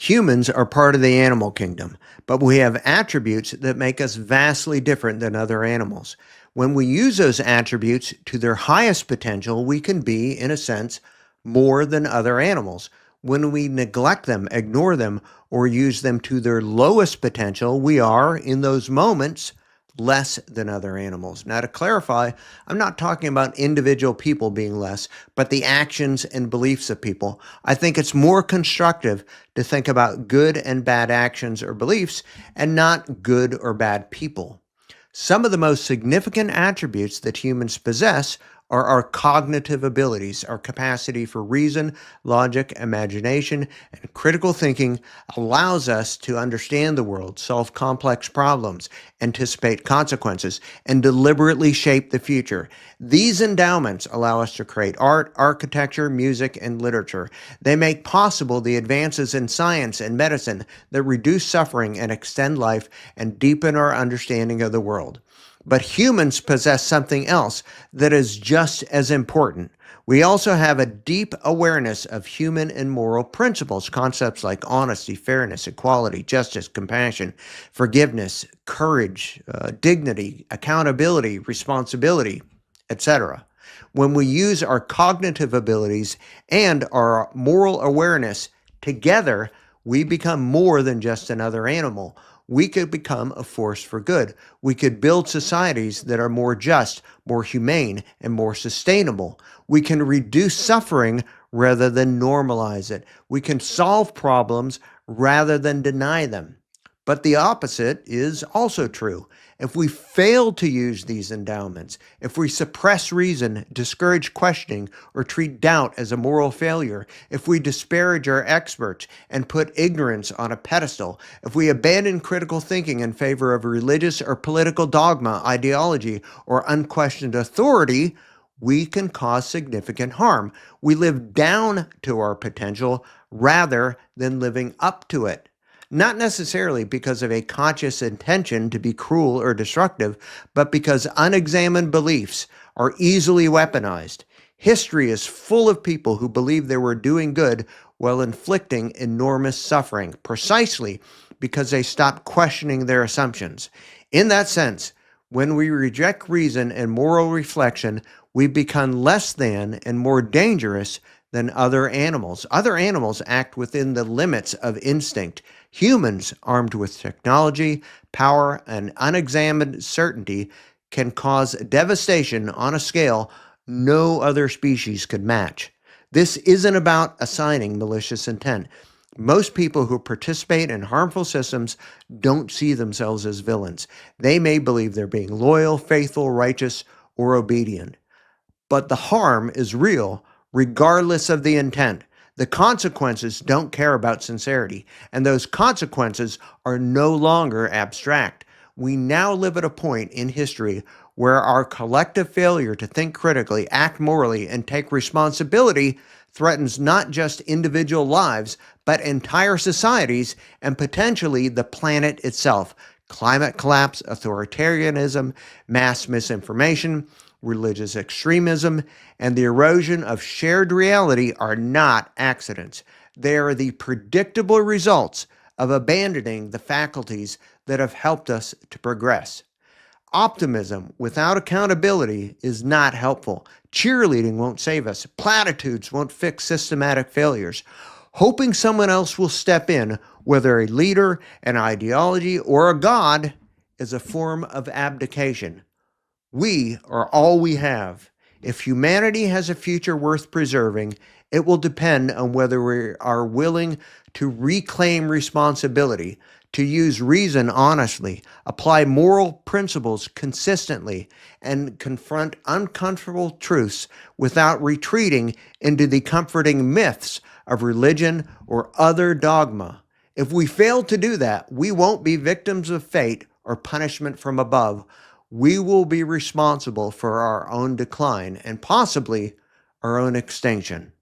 Humans are part of the animal kingdom, but we have attributes that make us vastly different than other animals. When we use those attributes to their highest potential, we can be, in a sense, more than other animals. When we neglect them, ignore them, or use them to their lowest potential, we are, in those moments, less than other animals. Now, to clarify, I'm not talking about individual people being less, but the actions and beliefs of people. I think it's more constructive to think about good and bad actions or beliefs and not good or bad people. Some of the most significant attributes that humans possess are our cognitive abilities. Our capacity for reason, logic, imagination, and critical thinking allows us to understand the world, solve complex problems, anticipate consequences, and deliberately shape the future. These endowments allow us to create art, architecture, music, and literature. They make possible the advances in science and medicine that reduce suffering and extend life and deepen our understanding of the world. But humans possess something else that is just as important. We also have a deep awareness of human and moral principles, concepts like honesty, fairness, equality, justice, compassion, forgiveness, courage, dignity, accountability, responsibility, etc. When we use our cognitive abilities and our moral awareness together, we become more than just another animal. We could become a force for good. We could build societies that are more just, more humane, and more sustainable. We can reduce suffering rather than normalize it. We can solve problems rather than deny them. But the opposite is also true. If we fail to use these endowments, if we suppress reason, discourage questioning, or treat doubt as a moral failure, if we disparage our experts and put ignorance on a pedestal, if we abandon critical thinking in favor of religious or political dogma, ideology, or unquestioned authority, we can cause significant harm. We live down to our potential rather than living up to it. Not necessarily because of a conscious intention to be cruel or destructive, but because unexamined beliefs are easily weaponized. History is full of people who believed they were doing good while inflicting enormous suffering, precisely because they stopped questioning their assumptions. In that sense, when we reject reason and moral reflection, we become less than and more dangerous than other animals. Other animals act within the limits of instinct. Humans, armed with technology, power, and unexamined certainty, can cause devastation on a scale no other species could match. This isn't about assigning malicious intent. Most people who participate in harmful systems don't see themselves as villains. They may believe they're being loyal, faithful, righteous, or obedient. But the harm is real, regardless of the intent. The consequences don't care about sincerity, and those consequences are no longer abstract. We now live at a point in history where our collective failure to think critically, act morally, and take responsibility threatens not just individual lives, but entire societies and potentially the planet itself. Climate collapse, authoritarianism, mass misinformation, religious extremism, and the erosion of shared reality are not accidents. They are the predictable results of abandoning the faculties that have helped us to progress. Optimism without accountability is not helpful. Cheerleading won't save us. Platitudes won't fix systematic failures. Hoping someone else will step in, whether a leader, an ideology, or a god, is a form of abdication. We are all we have. If humanity has a future worth preserving, it will depend on whether we are willing to reclaim responsibility, to use reason honestly, apply moral principles consistently, and confront uncomfortable truths without retreating into the comforting myths of religion or other dogma. If we fail to do that, we won't be victims of fate or punishment from above. We will be responsible for our own decline and possibly our own extinction.